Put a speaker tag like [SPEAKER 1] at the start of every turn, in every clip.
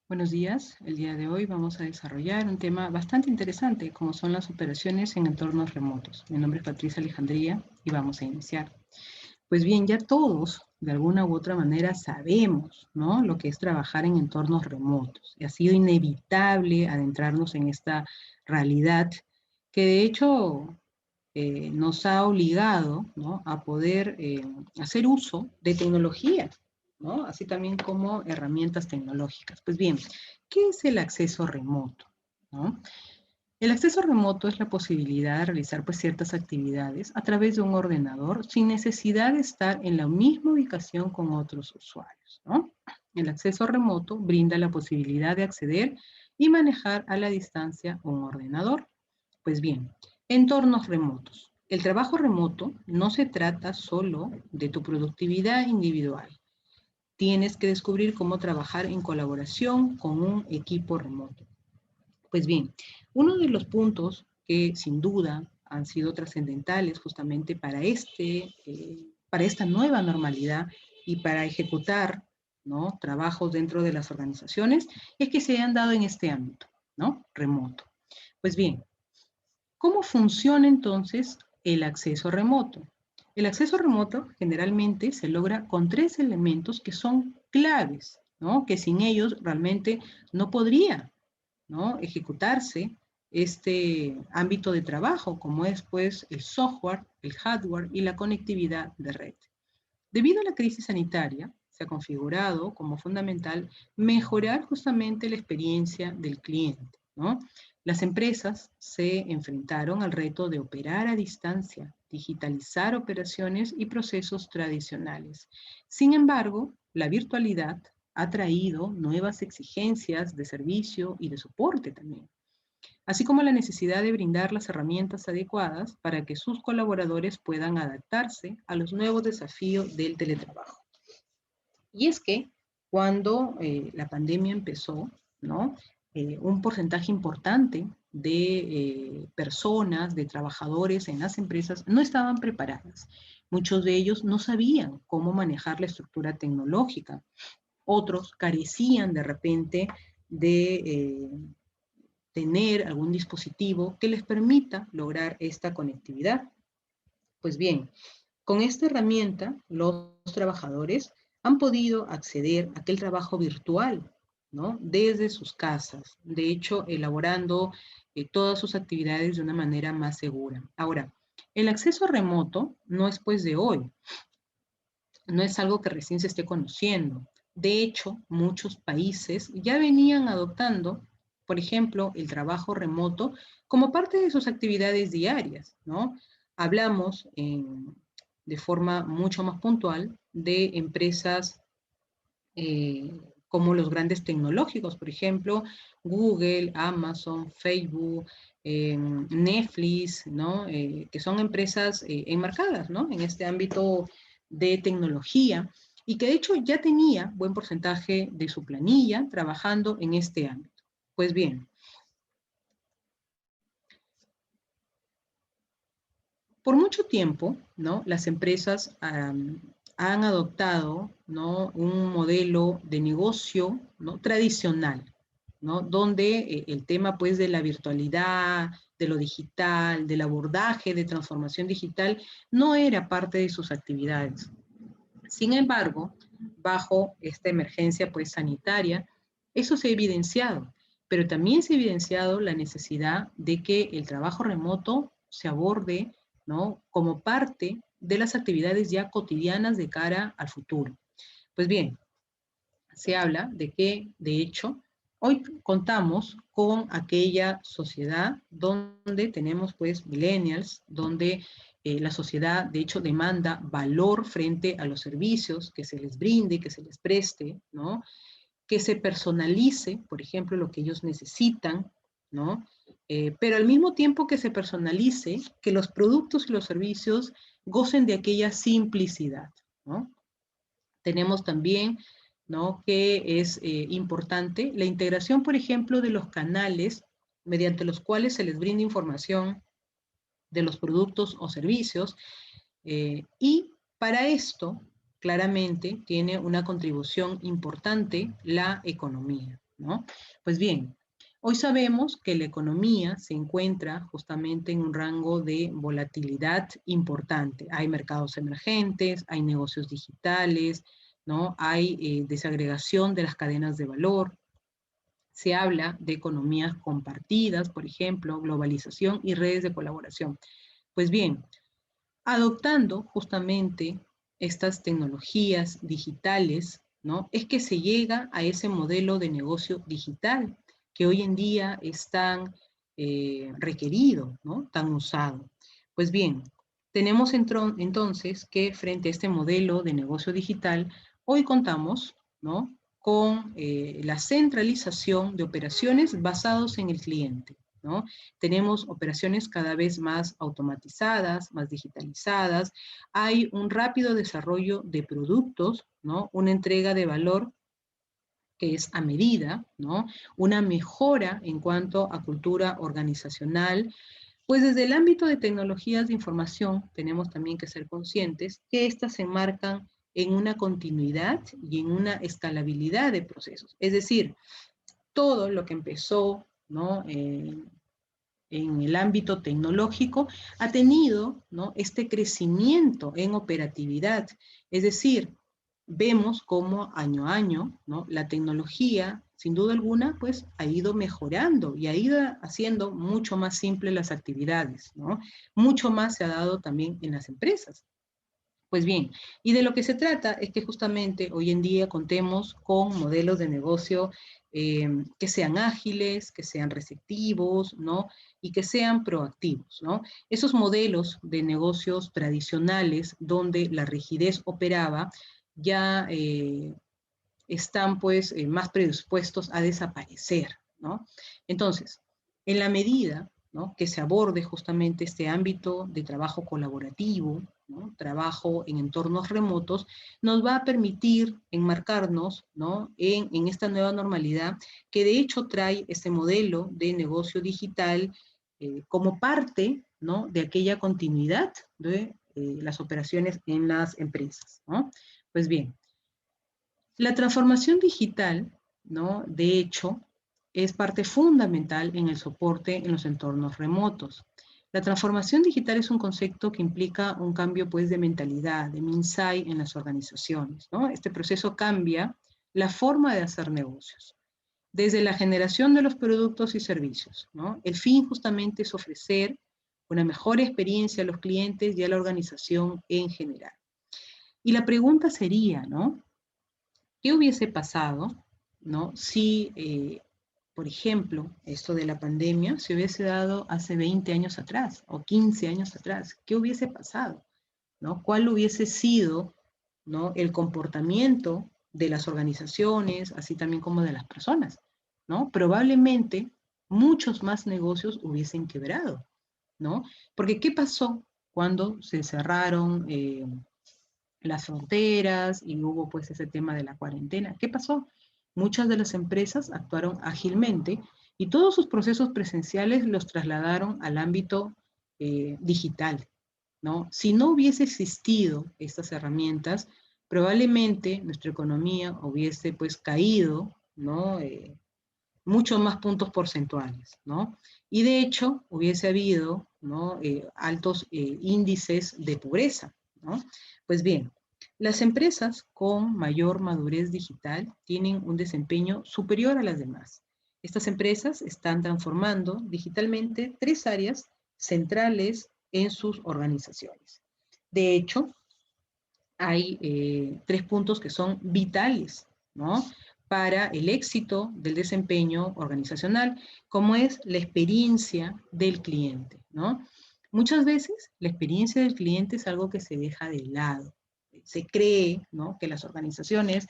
[SPEAKER 1] Buenos días. El día de hoy vamos a desarrollar un tema bastante interesante, como son las operaciones en entornos remotos. Mi nombre es Patricia Alejandría y vamos a iniciar. Pues bien, ya todos, de alguna u otra manera, sabemos, ¿no?, lo que es trabajar en entornos remotos. Y ha sido inevitable adentrarnos en esta realidad que de hecho nos ha obligado, ¿no?, a poder hacer uso de tecnología, ¿no?, así también como herramientas tecnológicas. Pues bien, ¿qué es el acceso remoto? ¿No? El acceso remoto es la posibilidad de realizar pues, ciertas actividades a través de un ordenador sin necesidad de estar en la misma ubicación con otros usuarios, ¿no? El acceso remoto brinda la posibilidad de acceder y manejar a la distancia un ordenador. Pues bien, entornos remotos. El trabajo remoto no se trata solo de tu productividad individual. Tienes que descubrir cómo trabajar en colaboración con un equipo remoto. Pues bien, uno de los puntos que sin duda han sido trascendentales justamente para esta nueva normalidad y para ejecutar, ¿no?, trabajos dentro de las organizaciones, es que se han dado en este ámbito, ¿no?, remoto. Pues bien, ¿cómo funciona entonces el acceso remoto? El acceso remoto generalmente se logra con tres elementos que son claves, ¿no?, que sin ellos realmente no podría, ¿no?, ejecutarse este ámbito de trabajo, como es pues el software, el hardware y la conectividad de red. Debido a la crisis sanitaria, se ha configurado como fundamental mejorar justamente la experiencia del cliente, ¿no? Las empresas se enfrentaron al reto de operar a distancia, digitalizar operaciones y procesos tradicionales. Sin embargo, la virtualidad ha traído nuevas exigencias de servicio y de soporte también, así como la necesidad de brindar las herramientas adecuadas para que sus colaboradores puedan adaptarse a los nuevos desafíos del teletrabajo. Y es que cuando la pandemia empezó, ¿no?, un porcentaje importante de personas, de trabajadores en las empresas no estaban preparadas. Muchos de ellos no sabían cómo manejar la estructura tecnológica. Otros carecían de repente de tener algún dispositivo que les permita lograr esta conectividad. Pues bien, con esta herramienta, los trabajadores han podido acceder a aquel trabajo virtual, ¿no?, desde sus casas, de hecho, elaborando todas sus actividades de una manera más segura. Ahora, el acceso remoto no es pues de hoy, no es algo que recién se esté conociendo. De hecho, muchos países ya venían adoptando, por ejemplo, el trabajo remoto como parte de sus actividades diarias, ¿no? Hablamos de forma mucho más puntual de empresas como los grandes tecnológicos, por ejemplo, Google, Amazon, Facebook, Netflix, ¿no? Que son empresas enmarcadas, ¿no?, en este ámbito de tecnología y que de hecho ya tenía buen porcentaje de su planilla trabajando en este ámbito. Pues bien, por mucho tiempo, ¿no?, las empresas han adoptado, ¿no?, un modelo de negocio, ¿no?, tradicional, ¿no?, donde el tema pues de la virtualidad, de lo digital, del abordaje de transformación digital, no era parte de sus actividades. Sin embargo, bajo esta emergencia pues sanitaria, eso se ha evidenciado, pero también se ha evidenciado la necesidad de que el trabajo remoto se aborde, ¿no?, como parte de las actividades ya cotidianas de cara al futuro. Pues bien, se habla de que, de hecho, hoy contamos con aquella sociedad donde tenemos, pues, millennials, donde la sociedad, de hecho, demanda valor frente a los servicios que se les brinde, que se les preste, ¿no?, que se personalice, por ejemplo, lo que ellos necesitan, ¿no? Pero al mismo tiempo que se personalice, que los productos y los servicios gocen de aquella simplicidad, ¿no? Tenemos también, ¿no?, que es importante la integración, por ejemplo, de los canales mediante los cuales se les brinda información de los productos o servicios, y para esto, claramente, tiene una contribución importante la economía, ¿no? Pues bien, hoy sabemos que la economía se encuentra justamente en un rango de volatilidad importante. Hay mercados emergentes, hay negocios digitales, ¿no? Hay desagregación de las cadenas de valor. Se habla de economías compartidas, por ejemplo, globalización y redes de colaboración. Pues bien, adoptando justamente estas tecnologías digitales, ¿no? Es que se llega a ese modelo de negocio digital que hoy en día es tan requerido, ¿no? Tan usado. Pues bien, tenemos entonces que frente a este modelo de negocio digital, hoy contamos, ¿no? Con la centralización de operaciones basados en el cliente, ¿no? Tenemos operaciones cada vez más automatizadas, más digitalizadas, hay un rápido desarrollo de productos, ¿no? Una entrega de valor que es a medida, ¿no? Una mejora en cuanto a cultura organizacional. Pues desde el ámbito de tecnologías de información tenemos también que ser conscientes que éstas se enmarcan en una continuidad y en una escalabilidad de procesos. Es decir, todo lo que empezó, ¿no? En el ámbito tecnológico ha tenido, ¿no? Este crecimiento en operatividad. Es decir, vemos cómo año a año, ¿no? La tecnología, sin duda alguna, pues ha ido mejorando y ha ido haciendo mucho más simples las actividades, ¿no? Mucho más se ha dado también en las empresas. Pues bien, y de lo que se trata es que justamente hoy en día contemos con modelos de negocio que sean ágiles, que sean receptivos, ¿no? Y que sean proactivos, ¿no? Esos modelos de negocios tradicionales donde la rigidez operaba ya están pues más predispuestos a desaparecer, ¿no? Entonces, en la medida, ¿no? Que se aborde justamente este ámbito de trabajo colaborativo, ¿no? Trabajo en entornos remotos, nos va a permitir enmarcarnos, ¿no? En esta nueva normalidad que de hecho trae este modelo de negocio digital como parte, ¿no? De aquella continuidad de las operaciones en las empresas, ¿no? Pues bien, la transformación digital, ¿no? De hecho, es parte fundamental en el soporte en los entornos remotos. La transformación digital es un concepto que implica un cambio pues, de mentalidad, de mindset en las organizaciones, ¿no? Este proceso cambia la forma de hacer negocios, desde la generación de los productos y servicios, ¿no? El fin justamente es ofrecer una mejor experiencia a los clientes y a la organización en general. Y la pregunta sería, ¿no? ¿Qué hubiese pasado, ¿no? Si, por ejemplo, esto de la pandemia se hubiese dado hace 20 años atrás o 15 años atrás? ¿Qué hubiese pasado, ¿no? ¿Cuál hubiese sido, ¿no? El comportamiento de las organizaciones, así también como de las personas, ¿no? Probablemente muchos más negocios hubiesen quebrado, ¿no? Porque ¿qué pasó cuando se cerraron las fronteras y hubo pues ese tema de la cuarentena? ¿Qué pasó? Muchas de las empresas actuaron ágilmente y todos sus procesos presenciales los trasladaron al ámbito digital, ¿no? Si no hubiese existido estas herramientas, probablemente nuestra economía hubiese pues caído, ¿no? Muchos más puntos porcentuales, ¿no? Y de hecho hubiese habido, ¿no? Altos índices de pobreza, ¿no? Pues bien, las empresas con mayor madurez digital tienen un desempeño superior a las demás. Estas empresas están transformando digitalmente tres áreas centrales en sus organizaciones. De hecho, hay tres puntos que son vitales, ¿no? Para el éxito del desempeño organizacional, como es la experiencia del cliente, ¿no? Muchas veces la experiencia del cliente es algo que se deja de lado. Se cree, ¿no? Que las organizaciones,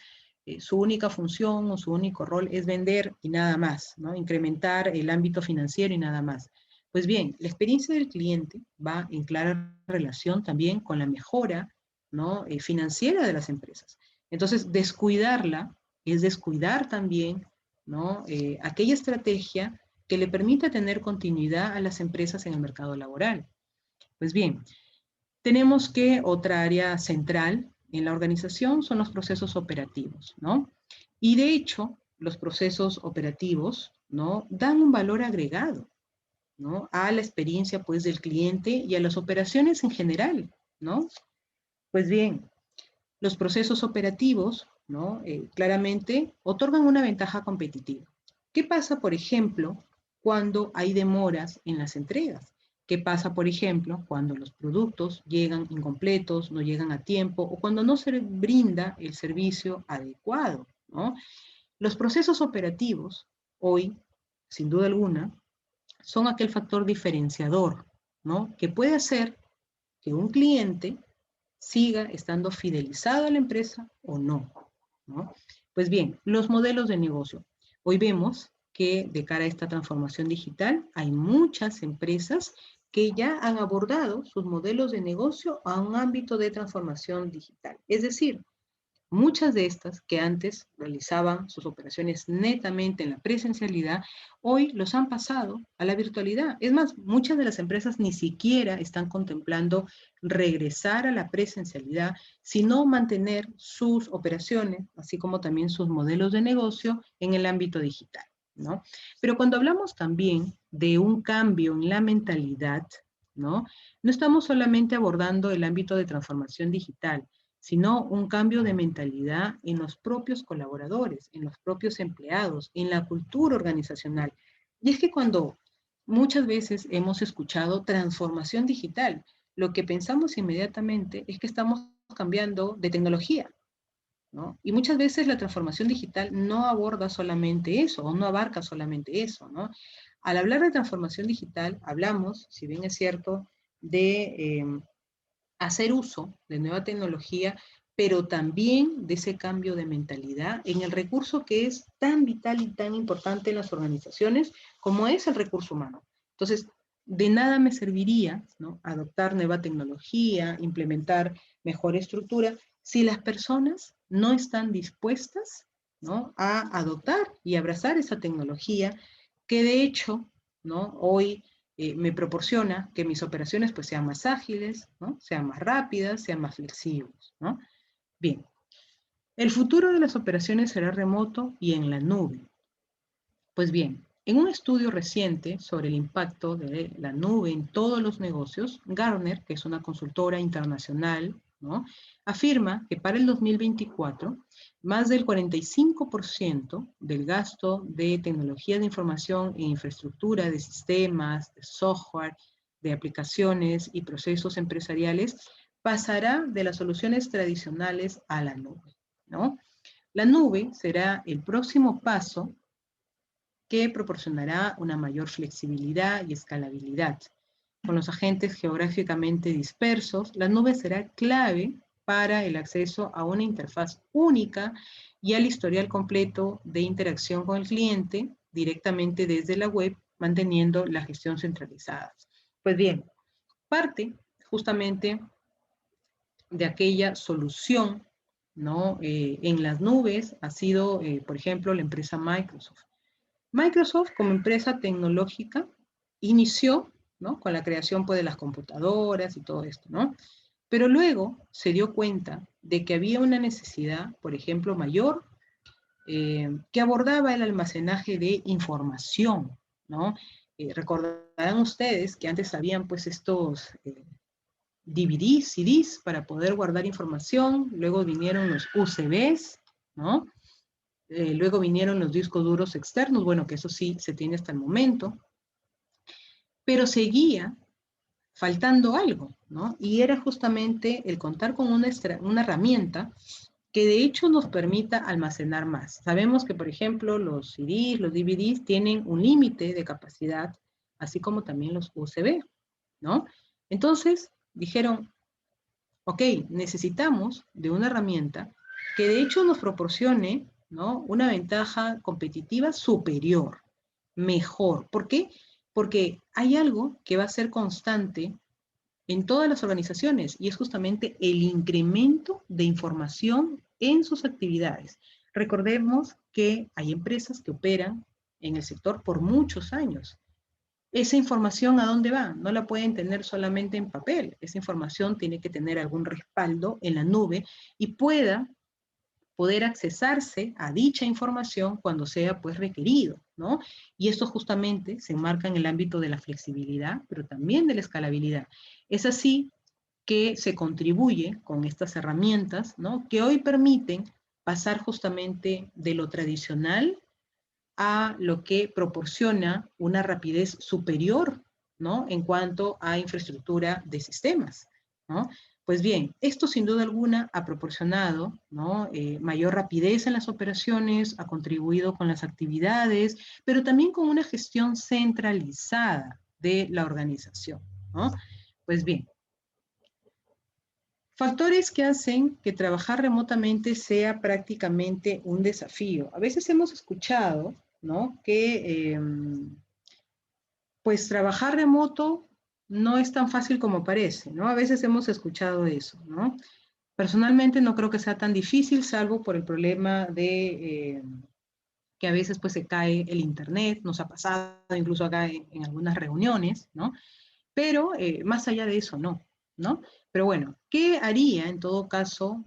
[SPEAKER 1] su única función o su único rol es vender y nada más, ¿no? Incrementar el ámbito financiero y nada más. Pues bien, la experiencia del cliente va en clara relación también con la mejora, ¿no? Financiera de las empresas. Entonces, descuidarla es descuidar también, ¿no? Aquella estrategia que le permita tener continuidad a las empresas en el mercado laboral. Pues bien, tenemos que otra área central en la organización son los procesos operativos, ¿no? Y de hecho, los procesos operativos, ¿no? Dan un valor agregado, ¿no? A la experiencia, pues, del cliente y a las operaciones en general, ¿no? Pues bien, los procesos operativos, ¿no? Claramente otorgan una ventaja competitiva. ¿Qué pasa, por ejemplo, cuando hay demoras en las entregas? ¿Qué pasa, por ejemplo, cuando los productos llegan incompletos, no llegan a tiempo o cuando no se brinda el servicio adecuado, ¿no? Los procesos operativos, hoy, sin duda alguna, son aquel factor diferenciador, ¿no? Que puede hacer que un cliente siga estando fidelizado a la empresa o no, ¿no? Pues bien, los modelos de negocio. Hoy vemos que de cara a esta transformación digital hay muchas empresas que ya han abordado sus modelos de negocio a un ámbito de transformación digital. Es decir, muchas de estas que antes realizaban sus operaciones netamente en la presencialidad, hoy los han pasado a la virtualidad. Es más, muchas de las empresas ni siquiera están contemplando regresar a la presencialidad, sino mantener sus operaciones, así como también sus modelos de negocio en el ámbito digital, ¿no? Pero cuando hablamos también de un cambio en la mentalidad, ¿no? No estamos solamente abordando el ámbito de transformación digital, sino un cambio de mentalidad en los propios colaboradores, en los propios empleados, en la cultura organizacional. Y es que cuando muchas veces hemos escuchado transformación digital, lo que pensamos inmediatamente es que estamos cambiando de tecnología, ¿no? Y muchas veces la transformación digital no aborda solamente eso, o no abarca solamente eso, ¿no? Al hablar de transformación digital, hablamos, si bien es cierto, de hacer uso de nueva tecnología, pero también de ese cambio de mentalidad en el recurso que es tan vital y tan importante en las organizaciones como es el recurso humano. Entonces, de nada me serviría, ¿no?, adoptar nueva tecnología, implementar mejor estructura, si las personas no están dispuestas, ¿no?, a adoptar y abrazar esa tecnología que de hecho, ¿no?, hoy me proporciona que mis operaciones pues sean más ágiles, ¿no?, sean más rápidas, sean más flexibles, ¿no? Bien, el futuro de las operaciones será remoto y en la nube. Pues bien, en un estudio reciente sobre el impacto de la nube en todos los negocios, Gartner, que es una consultora internacional, ¿no?, afirma que para el 2024, más del 45% del gasto de tecnología de información e infraestructura de sistemas, de software, de aplicaciones y procesos empresariales pasará de las soluciones tradicionales a la nube, ¿no? La nube será el próximo paso que proporcionará una mayor flexibilidad y escalabilidad. Con los agentes geográficamente dispersos, la nube será clave para el acceso a una interfaz única y al historial completo de interacción con el cliente directamente desde la web, manteniendo la gestión centralizada. Pues bien, parte justamente de aquella solución, ¿no?, en las nubes ha sido, por ejemplo, la empresa Microsoft. Microsoft, como empresa tecnológica, inició, ¿no?, con la creación pues, de las computadoras y todo esto, ¿no? Pero luego se dio cuenta de que había una necesidad, por ejemplo, mayor, que abordaba el almacenaje de información, ¿no? Recordarán ustedes que antes habían pues estos DVDs, CDs para poder guardar información, luego vinieron los USBs, ¿no? Luego vinieron los discos duros externos, bueno, que eso sí se tiene hasta el momento, pero seguía faltando algo, ¿no? Y era justamente el contar con una herramienta que de hecho nos permita almacenar más. Sabemos que, por ejemplo, los CDs, los DVDs tienen un límite de capacidad, así como también los USB, ¿no? Entonces dijeron, ok, necesitamos de una herramienta que de hecho nos proporcione, ¿no?, una ventaja competitiva superior, mejor. ¿Por qué? Porque hay algo que va a ser constante en todas las organizaciones y es justamente el incremento de información en sus actividades. Recordemos que hay empresas que operan en el sector por muchos años. Esa información, ¿a dónde va? No la pueden tener solamente en papel. Esa información tiene que tener algún respaldo en la nube y pueda poder accesarse a dicha información cuando sea pues requerido, ¿no? Y esto justamente se enmarca en el ámbito de la flexibilidad, pero también de la escalabilidad. Es así que se contribuye con estas herramientas, ¿no? Que hoy permiten pasar justamente de lo tradicional a lo que proporciona una rapidez superior, ¿no? En cuanto a infraestructura de sistemas, ¿no? Pues bien, esto sin duda alguna ha proporcionado, ¿no? Mayor rapidez en las operaciones, ha contribuido con las actividades, pero también con una gestión centralizada de la organización, ¿no? Pues bien, factores que hacen que trabajar remotamente sea prácticamente un desafío. A veces hemos escuchado, ¿no? Que pues trabajar remoto no es tan fácil como parece, ¿no? A veces hemos escuchado eso, ¿no? Personalmente no creo que sea tan difícil, salvo por el problema de que a veces pues se cae el internet, nos ha pasado incluso acá en algunas reuniones, ¿no? Pero más allá de eso, no, ¿no? Pero bueno, ¿qué haría en todo caso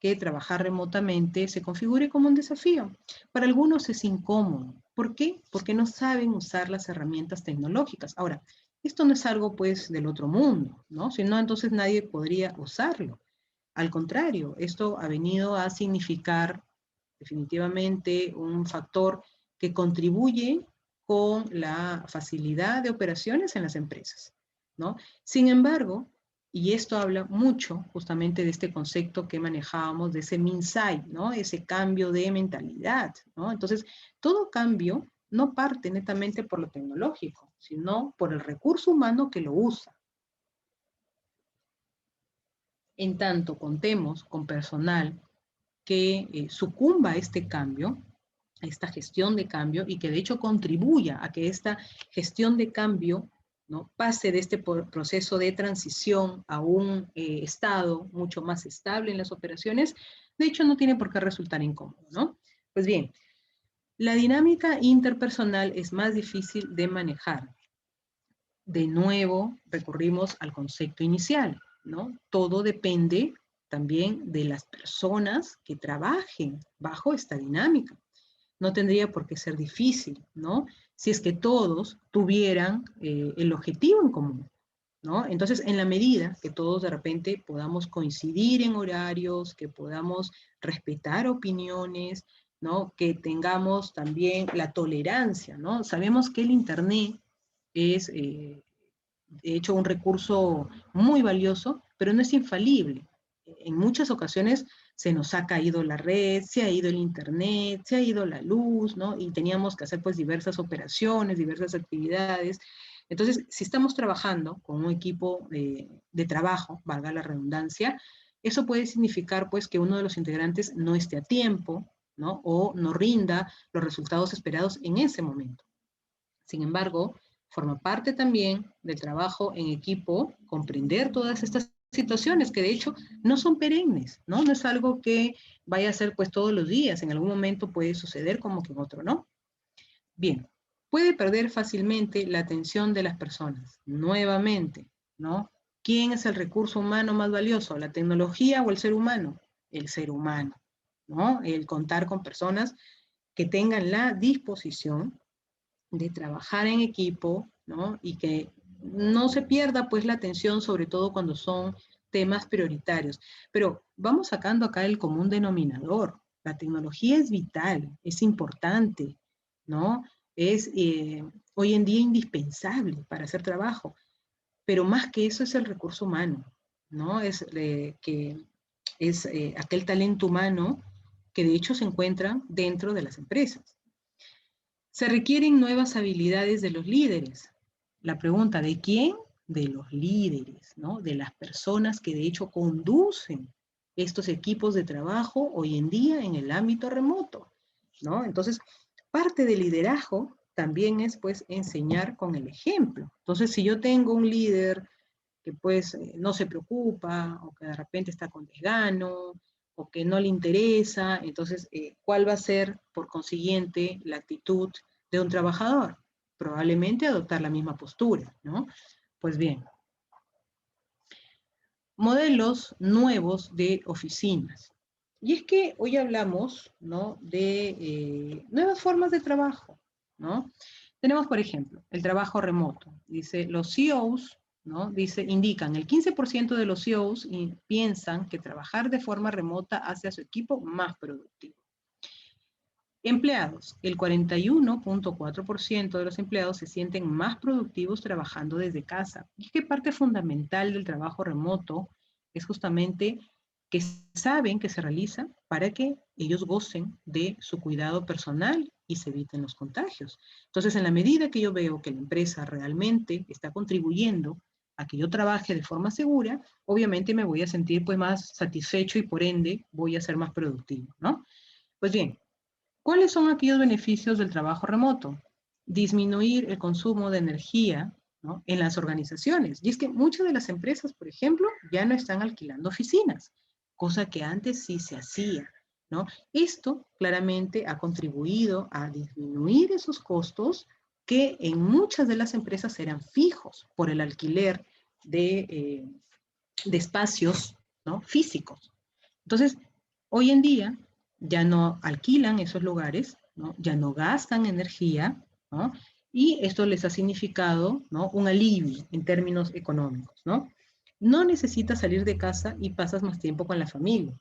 [SPEAKER 1] que trabajar remotamente se configure como un desafío? Para algunos es incómodo. ¿Por qué? Porque no saben usar las herramientas tecnológicas. Ahora, esto no es algo pues del otro mundo, ¿no? Si no, entonces nadie podría usarlo. Al contrario, esto ha venido a significar definitivamente un factor que contribuye con la facilidad de operaciones en las empresas, ¿no? Sin embargo, y esto habla mucho justamente de este concepto que manejábamos, de ese mindset, ¿no? Ese cambio de mentalidad, ¿no? Entonces, todo cambio no parte netamente por lo tecnológico, sino por el recurso humano que lo usa. En tanto contemos con personal que sucumba a este cambio, a esta gestión de cambio, y que de hecho contribuya a que esta gestión de cambio, ¿no? Pase de este proceso de transición a un estado mucho más estable en las operaciones, de hecho no tiene por qué resultar incómodo, ¿no? Pues bien, la dinámica interpersonal es más difícil de manejar. De nuevo, recurrimos al concepto inicial, ¿no? Todo depende también de las personas que trabajen bajo esta dinámica. No tendría por qué ser difícil, ¿no? Si es que todos tuvieran el objetivo en común, ¿no? Entonces, en la medida que todos de repente podamos coincidir en horarios, que podamos respetar opiniones, ¿no? Que tengamos también la tolerancia, ¿no? Sabemos que el Internet es, de hecho, un recurso muy valioso, pero no es infalible. En muchas ocasiones se nos ha caído la red, se ha ido el internet, se ha ido la luz, ¿no? Y teníamos que hacer pues diversas operaciones, diversas actividades. Entonces, si estamos trabajando con un equipo de trabajo, valga la redundancia, eso puede significar pues que uno de los integrantes no esté a tiempo, ¿no? O no rinda los resultados esperados en ese momento. Sin embargo, forma parte también del trabajo en equipo comprender todas estas situaciones que de hecho no son perennes, ¿no? No es algo que vaya a ser pues todos los días, en algún momento puede suceder como que en otro no. Bien, puede perder fácilmente la atención de las personas. Nuevamente, ¿no? ¿Quién es el recurso humano más valioso? ¿La tecnología o el ser humano? El ser humano, ¿no? El contar con personas que tengan la disposición de trabajar en equipo, ¿no? Y que no se pierda pues la atención, sobre todo cuando son temas prioritarios. Pero vamos sacando acá el común denominador. La tecnología es vital, es importante, ¿no? Es hoy en día indispensable para hacer trabajo, pero más que eso es el recurso humano, ¿no? Es aquel talento humano que de hecho se encuentra dentro de las empresas. Se requieren nuevas habilidades de los líderes. La pregunta, ¿de quién? De los líderes, ¿no? De las personas que de hecho conducen estos equipos de trabajo hoy en día en el ámbito remoto, ¿no? Entonces, parte del liderazgo también es pues enseñar con el ejemplo. Entonces, si yo tengo un líder que pues no se preocupa o que de repente está con desgano o que no le interesa, entonces, ¿cuál va a ser por consiguiente la actitud de un trabajador? Probablemente adoptar la misma postura, ¿no? Pues bien, modelos nuevos de oficinas. Y es que hoy hablamos, ¿no?, de nuevas formas de trabajo, ¿no? Tenemos, por ejemplo, el trabajo remoto. Dice, los CEOs, ¿no?, dice, indican, el 15% de los CEOs piensan que trabajar de forma remota hace a su equipo más productivo. Empleados, el 41.4% de los empleados se sienten más productivos trabajando desde casa. Y es que parte fundamental del trabajo remoto es justamente que saben que se realiza para que ellos gocen de su cuidado personal y se eviten los contagios. Entonces, en la medida que yo veo que la empresa realmente está contribuyendo a que yo trabaje de forma segura, obviamente me voy a sentir pues más satisfecho y por ende voy a ser más productivo, ¿no? Pues bien, ¿cuáles son aquellos beneficios del trabajo remoto? Disminuir el consumo de energía, ¿no?, en las organizaciones. Y es que muchas de las empresas, por ejemplo, ya no están alquilando oficinas, cosa que antes sí se hacía, ¿no? Esto claramente ha contribuido a disminuir esos costos que en muchas de las empresas eran fijos por el alquiler de espacios, ¿no?, físicos. Entonces, hoy en día ya no alquilan esos lugares, ¿no?, ya no gastan energía, ¿no?, y esto les ha significado, ¿no?, un alivio en términos económicos, ¿no? No necesitas salir de casa y pasas más tiempo con la familia.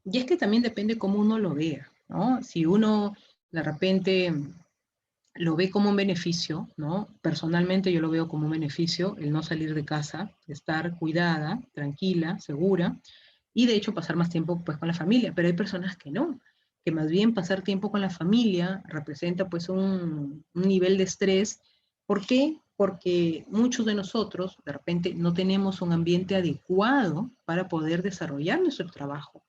[SPEAKER 1] Y es que también depende cómo uno lo vea, ¿no? Si uno de repente lo ve como un beneficio, ¿no? Personalmente yo lo veo como un beneficio el no salir de casa, estar cuidada, tranquila, segura, y de hecho pasar más tiempo pues con la familia, pero hay personas que no, que más bien pasar tiempo con la familia representa pues un nivel de estrés. ¿Por qué? Porque muchos de nosotros de repente no tenemos un ambiente adecuado para poder desarrollar nuestro trabajo.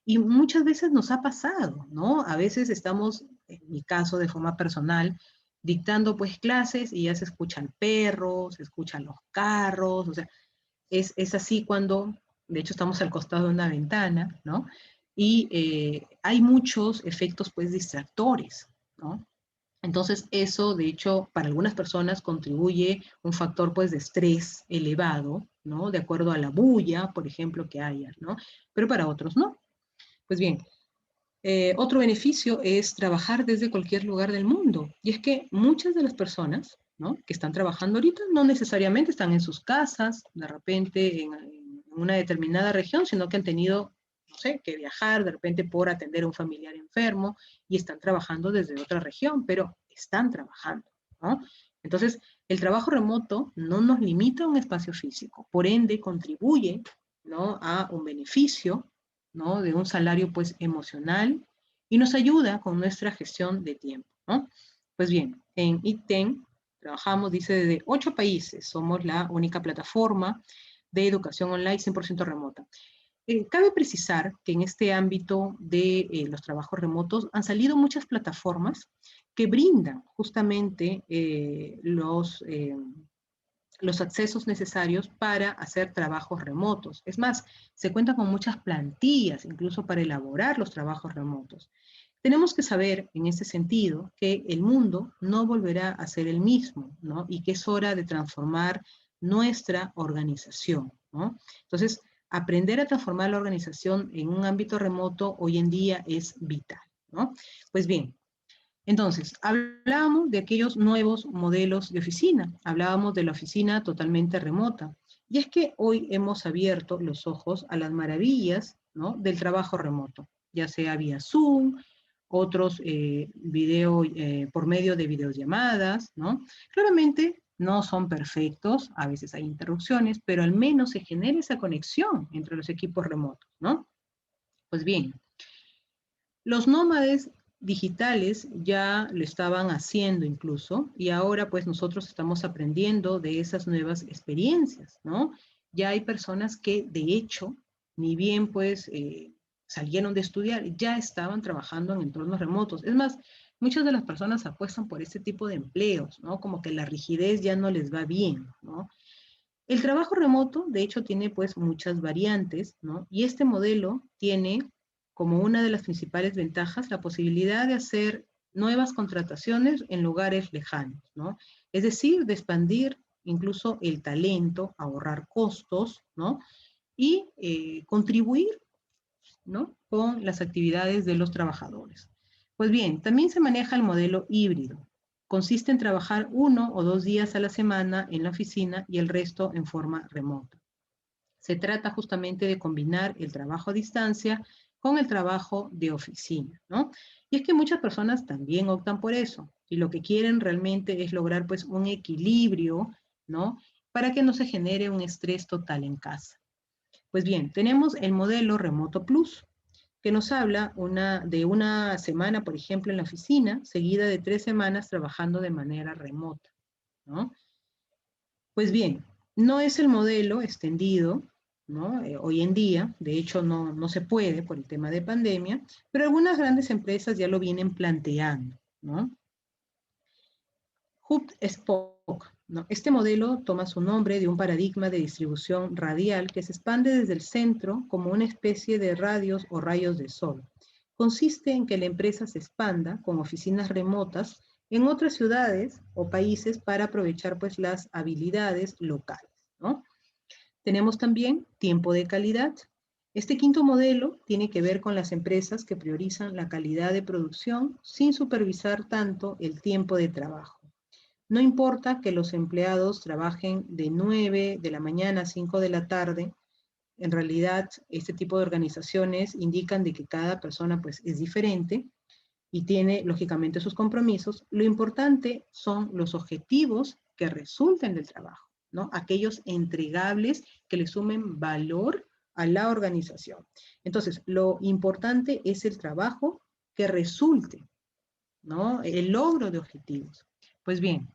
[SPEAKER 1] Y muchas veces nos ha pasado, ¿no? A veces estamos, en mi caso de forma personal, dictando pues clases y ya se escuchan perros, se escuchan los carros, o sea, es así cuando, de hecho estamos al costado de una ventana, ¿no? Y hay muchos efectos pues distractores, ¿no? Entonces eso, de hecho, para algunas personas contribuye un factor pues de estrés elevado, ¿no? De acuerdo a la bulla, por ejemplo, que haya, ¿no? Pero para otros no. Pues bien, otro beneficio es trabajar desde cualquier lugar del mundo. Y es que muchas de las personas, ¿no?, que están trabajando ahorita no necesariamente están en sus casas, de repente en una determinada región, sino que han tenido, no sé, que viajar de repente por atender a un familiar enfermo y están trabajando desde otra región, pero están trabajando, ¿no? Entonces, el trabajo remoto no nos limita a un espacio físico, por ende contribuye, ¿no?, a un beneficio, ¿no?, de un salario pues emocional y nos ayuda con nuestra gestión de tiempo, ¿no? Pues bien, en ITEN trabajamos, dice, desde 8 países, somos la única plataforma de educación online 100% remota. Cabe precisar que en este ámbito de los trabajos remotos han salido muchas plataformas que brindan justamente los accesos necesarios para hacer trabajos remotos. Es más, se cuenta con muchas plantillas, incluso para elaborar los trabajos remotos. Tenemos que saber, en ese sentido, que el mundo no volverá a ser el mismo, ¿no? Y que es hora de transformar nuestra organización, ¿no? Entonces, aprender a transformar la organización en un ámbito remoto hoy en día es vital, ¿no? Pues bien, entonces, hablábamos de aquellos nuevos modelos de oficina, hablábamos de la oficina totalmente remota. Y es que hoy hemos abierto los ojos a las maravillas, ¿no?, del trabajo remoto, ya sea vía Zoom, otros por medio de videollamadas, ¿no? Claramente no son perfectos, a veces hay interrupciones, pero al menos se genera esa conexión entre los equipos remotos, ¿no? Pues bien, los nómades digitales ya lo estaban haciendo incluso, y ahora pues nosotros estamos aprendiendo de esas nuevas experiencias, ¿no? Ya hay personas que de hecho, ni bien pues salieron de estudiar, ya estaban trabajando en entornos remotos. Es más, muchas de las personas apuestan por este tipo de empleos, ¿no? Como que la rigidez ya no les va bien, ¿no? El trabajo remoto, de hecho, tiene pues muchas variantes, ¿no? Y este modelo tiene como una de las principales ventajas la posibilidad de hacer nuevas contrataciones en lugares lejanos, ¿no? Es decir, de expandir incluso el talento, ahorrar costos, ¿no? Y contribuir ¿no? Con las actividades de los trabajadores. Pues bien, también se maneja el modelo híbrido. Consiste en trabajar 1 o 2 días a la semana en la oficina y el resto en forma remota. Se trata justamente de combinar el trabajo a distancia con el trabajo de oficina, ¿no? Y es que muchas personas también optan por eso, y lo que quieren realmente es lograr pues un equilibrio, ¿no? Para que no se genere un estrés total en casa. Pues bien, tenemos el modelo Remoto Plus, que nos habla de una semana, por ejemplo, en la oficina, seguida de 3 semanas trabajando de manera remota, ¿no? Pues bien, no es el modelo extendido, ¿no? Hoy en día, de hecho no se puede por el tema de pandemia, pero algunas grandes empresas ya lo vienen planteando, ¿no? Hub Spoke, ¿no? Este modelo toma su nombre de un paradigma de distribución radial que se expande desde el centro como una especie de radios o rayos de sol. Consiste en que la empresa se expanda con oficinas remotas en otras ciudades o países para aprovechar pues las habilidades locales, ¿no? Tenemos también tiempo de calidad. Este quinto modelo tiene que ver con las empresas que priorizan la calidad de producción sin supervisar tanto el tiempo de trabajo. No importa que los empleados trabajen de 9 de la mañana a 5 de la tarde, en realidad este tipo de organizaciones indican de que cada persona pues es diferente y tiene lógicamente sus compromisos. Lo importante son los objetivos que resulten del trabajo, ¿no? Aquellos entregables que le sumen valor a la organización. Entonces, lo importante es el trabajo que resulte, ¿no? El logro de objetivos. Pues bien,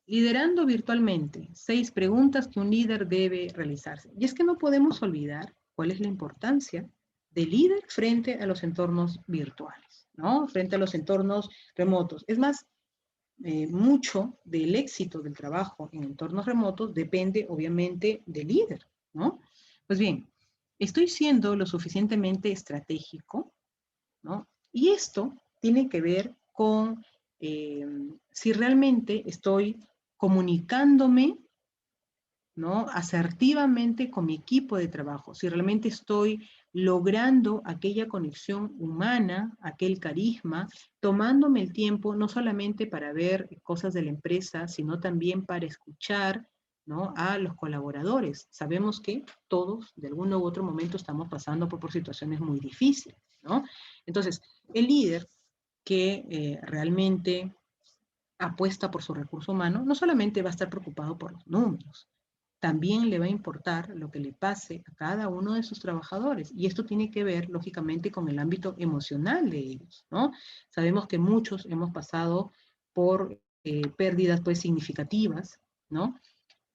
[SPEAKER 1] liderando virtualmente, 6 preguntas que un líder debe realizarse. Y es que no podemos olvidar cuál es la importancia del líder frente a los entornos virtuales, ¿no? Frente a los entornos remotos. Es más, mucho del éxito del trabajo en entornos remotos depende obviamente del líder, ¿no? Pues bien, estoy siendo lo suficientemente estratégico, ¿no? Y esto tiene que ver con si realmente estoy comunicándome, ¿no? Asertivamente con mi equipo de trabajo, si realmente estoy logrando aquella conexión humana, aquel carisma, tomándome el tiempo no solamente para ver cosas de la empresa, sino también para escuchar, ¿no? A los colaboradores. Sabemos que todos, de alguno u otro momento, estamos pasando por situaciones muy difíciles, ¿no? Entonces, el líder que realmente apuesta por su recurso humano, no solamente va a estar preocupado por los números, también le va a importar lo que le pase a cada uno de sus trabajadores. Y esto tiene que ver, lógicamente, con el ámbito emocional de ellos, ¿no? Sabemos que muchos hemos pasado por pérdidas, pues, significativas, ¿no?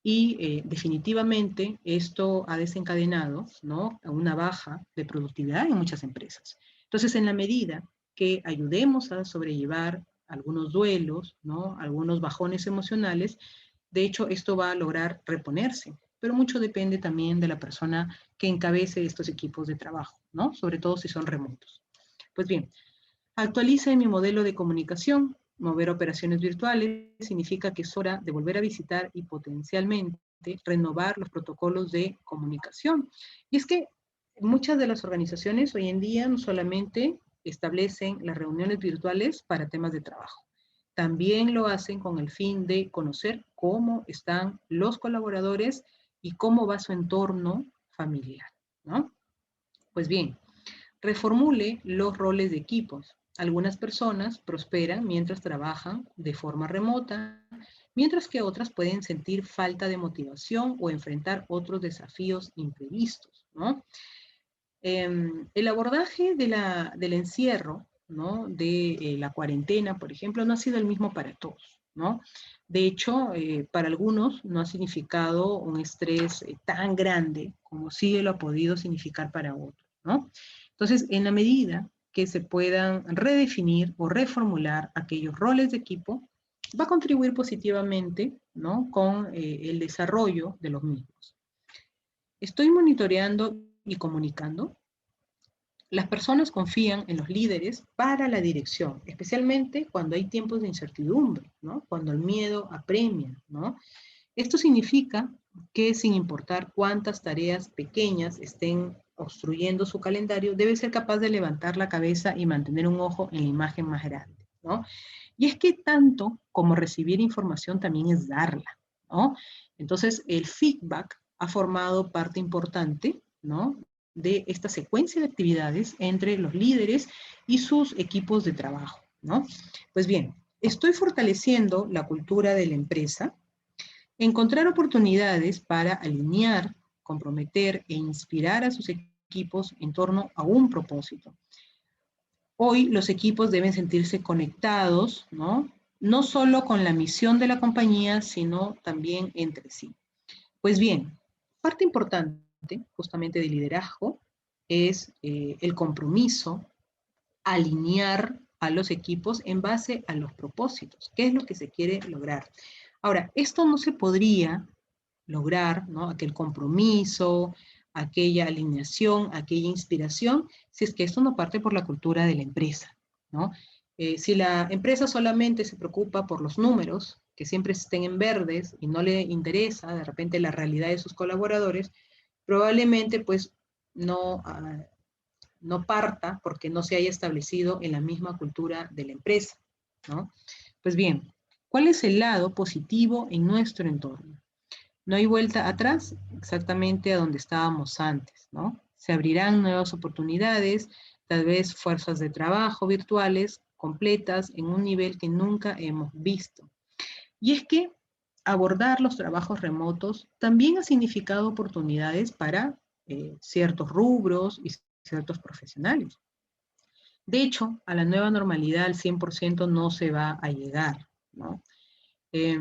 [SPEAKER 1] Y definitivamente esto ha desencadenado, ¿no? A una baja de productividad en muchas empresas. Entonces, en la medida que ayudemos a sobrellevar algunos duelos, ¿no? Algunos bajones emocionales, de hecho, esto va a lograr reponerse, pero mucho depende también de la persona que encabece estos equipos de trabajo, ¿no? Sobre todo si son remotos. Pues bien, actualice mi modelo de comunicación. Mover operaciones virtuales significa que es hora de volver a visitar y potencialmente renovar los protocolos de comunicación. Y es que muchas de las organizaciones hoy en día no solamente establecen las reuniones virtuales para temas de trabajo, también lo hacen con el fin de conocer cómo están los colaboradores y cómo va su entorno familiar, ¿no? Pues bien, reformule los roles de equipos. Algunas personas prosperan mientras trabajan de forma remota, mientras que otras pueden sentir falta de motivación o enfrentar otros desafíos imprevistos, ¿no? El abordaje del encierro, ¿no? De la cuarentena, por ejemplo, no ha sido el mismo para todos, ¿no? De hecho, para algunos no ha significado un estrés tan grande como sí lo ha podido significar para otros, ¿no? Entonces, en la medida que se puedan redefinir o reformular aquellos roles de equipo, va a contribuir positivamente, ¿no? Con el desarrollo de los mismos. Estoy monitoreando y comunicando. Las personas confían en los líderes para la dirección, especialmente cuando hay tiempos de incertidumbre, ¿no? Cuando el miedo apremia, ¿no? Esto significa que sin importar cuántas tareas pequeñas estén construyendo su calendario, debe ser capaz de levantar la cabeza y mantener un ojo en la imagen más grande, ¿no? Y es que tanto como recibir información también es darla, ¿no? Entonces, el feedback ha formado parte importante, ¿no?, de esta secuencia de actividades entre los líderes y sus equipos de trabajo, ¿no? Pues bien, estoy fortaleciendo la cultura de la empresa, encontrar oportunidades para alinear, comprometer e inspirar a sus equipos en torno a un propósito. Hoy los equipos deben sentirse conectados, ¿no? No solo con la misión de la compañía, sino también entre sí. Pues bien, parte importante justamente del liderazgo es el compromiso, alinear a los equipos en base a los propósitos, qué es lo que se quiere lograr. Ahora, esto no se podría lograr, ¿no?, aquel compromiso, aquella alineación, aquella inspiración, si es que esto no parte por la cultura de la empresa, ¿no? Si la empresa solamente se preocupa por los números, que siempre estén en verdes y no le interesa de repente la realidad de sus colaboradores, probablemente pues no, no parta porque no se haya establecido en la misma cultura de la empresa, ¿no? Pues bien, ¿cuál es el lado positivo en nuestro entorno? No hay vuelta atrás, exactamente a donde estábamos antes, ¿no? Se abrirán nuevas oportunidades, tal vez fuerzas de trabajo virtuales completas en un nivel que nunca hemos visto. Y es que abordar los trabajos remotos también ha significado oportunidades para ciertos rubros y ciertos profesionales. De hecho, a la nueva normalidad al 100% no se va a llegar, ¿no? Eh,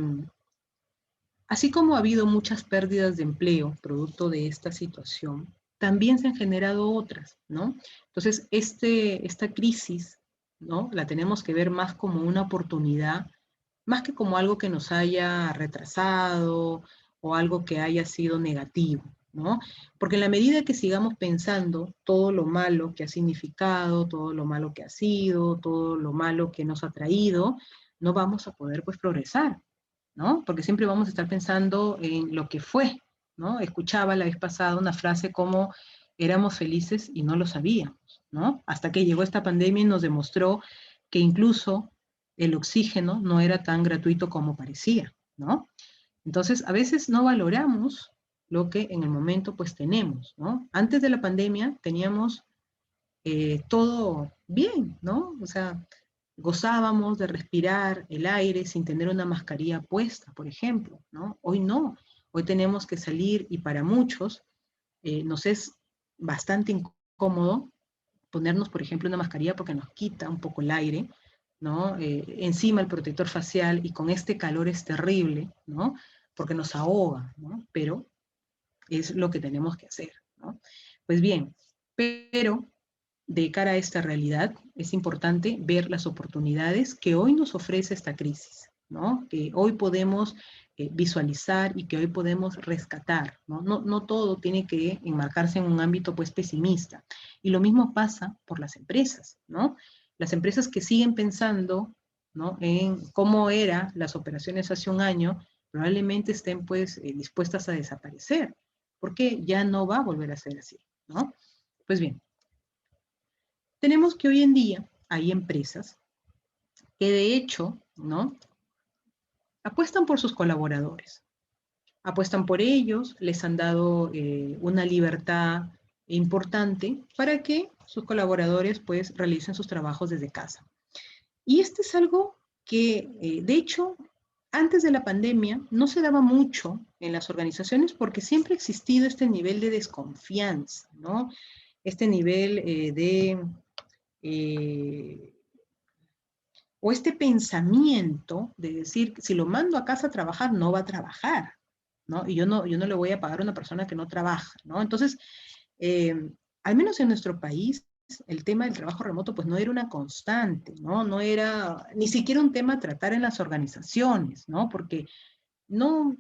[SPEAKER 1] Así como ha habido muchas pérdidas de empleo producto de esta situación, también se han generado otras, ¿no? Entonces, esta crisis, ¿no?, la tenemos que ver más como una oportunidad, más que como algo que nos haya retrasado o algo que haya sido negativo, ¿no? Porque en la medida que sigamos pensando todo lo malo que ha significado, todo lo malo que ha sido, todo lo malo que nos ha traído, no vamos a poder, pues, progresar, ¿no? Porque siempre vamos a estar pensando en lo que fue, ¿no? Escuchaba la vez pasada una frase como éramos felices y no lo sabíamos, ¿no? Hasta que llegó esta pandemia y nos demostró que incluso el oxígeno no era tan gratuito como parecía, ¿no? Entonces, a veces no valoramos lo que en el momento pues tenemos, ¿no? Antes de la pandemia teníamos todo bien, ¿no? O sea, gozábamos de respirar el aire sin tener una mascarilla puesta, por ejemplo, ¿no? Hoy no, hoy tenemos que salir y para muchos nos es bastante incómodo ponernos, por ejemplo, una mascarilla porque nos quita un poco el aire, ¿no? Encima el protector facial y con este calor es terrible, ¿no? Porque nos ahoga, ¿no? Pero es lo que tenemos que hacer, ¿no? Pues bien, pero de cara a esta realidad, es importante ver las oportunidades que hoy nos ofrece esta crisis, ¿no? Que hoy podemos visualizar y que hoy podemos rescatar, ¿no? No todo tiene que enmarcarse en un ámbito, pues, pesimista. Y lo mismo pasa por las empresas, ¿no? Las empresas que siguen pensando, ¿no?, en cómo eran las operaciones hace un año, probablemente estén, pues, dispuestas a desaparecer, porque ya no va a volver a ser así, ¿no? Pues bien, tenemos que hoy en día hay empresas que de hecho, ¿no?, apuestan por sus colaboradores, apuestan por ellos, les han dado una libertad importante para que sus colaboradores pues realicen sus trabajos desde casa. Y este es algo que, de hecho, antes de la pandemia no se daba mucho en las organizaciones porque siempre ha existido este nivel de desconfianza, ¿no? Este nivel eh, o este pensamiento de decir, si lo mando a casa a trabajar, no va a trabajar, ¿no? Y yo no le voy a pagar a una persona que no trabaja, ¿no? Entonces, eh, al menos en nuestro país, el tema del trabajo remoto, pues no era una constante, ¿no? No era ni siquiera un tema a tratar en las organizaciones, ¿no? Porque no,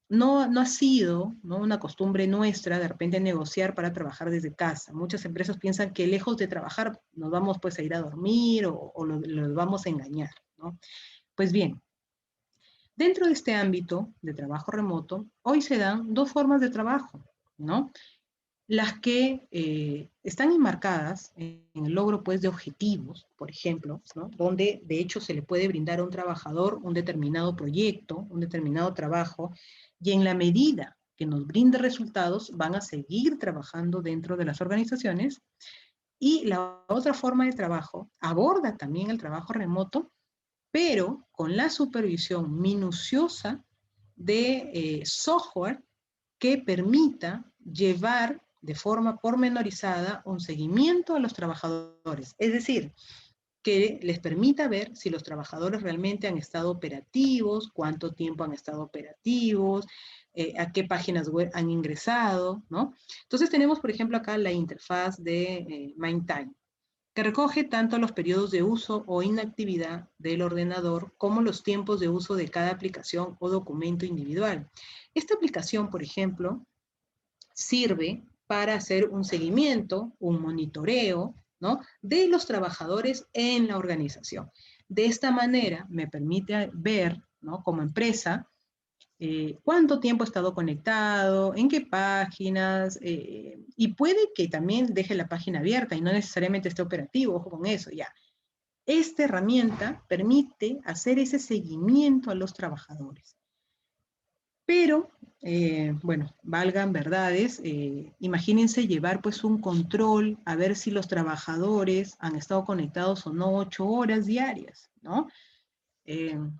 [SPEAKER 1] no ha sido, ¿no?, una costumbre nuestra de repente negociar para trabajar desde casa. Muchas empresas piensan que lejos de trabajar nos vamos pues a ir a dormir o los vamos a engañar, ¿no? Pues bien, dentro de este ámbito de trabajo remoto, hoy se dan dos formas de trabajo, ¿no? las que están enmarcadas en el logro pues, de objetivos, por ejemplo, ¿no? Donde de hecho se le puede brindar a un trabajador un determinado proyecto, un determinado trabajo, y en la medida que nos brinde resultados, van a seguir trabajando dentro de las organizaciones. Y la otra forma de trabajo aborda también el trabajo remoto, pero con la supervisión minuciosa de software que permita llevar de forma pormenorizada un seguimiento a los trabajadores. Es decir, que les permita ver si los trabajadores realmente han estado operativos, cuánto tiempo han estado operativos, a qué páginas web han ingresado, ¿no? Entonces tenemos, por ejemplo, acá la interfaz de MindTime, que recoge tanto los periodos de uso o inactividad del ordenador como los tiempos de uso de cada aplicación o documento individual. Esta aplicación, por ejemplo, sirve para hacer un seguimiento, un monitoreo, ¿no? De los trabajadores en la organización. De esta manera me permite ver, ¿no? Como empresa, cuánto tiempo ha estado conectado, en qué páginas, y puede que también deje la página abierta y no necesariamente esté operativo, ojo con eso, ya. Esta herramienta permite hacer ese seguimiento a los trabajadores. Pero, bueno, valgan verdades, imagínense llevar pues un control a ver si los trabajadores han estado conectados o no 8 horas diarias, ¿no?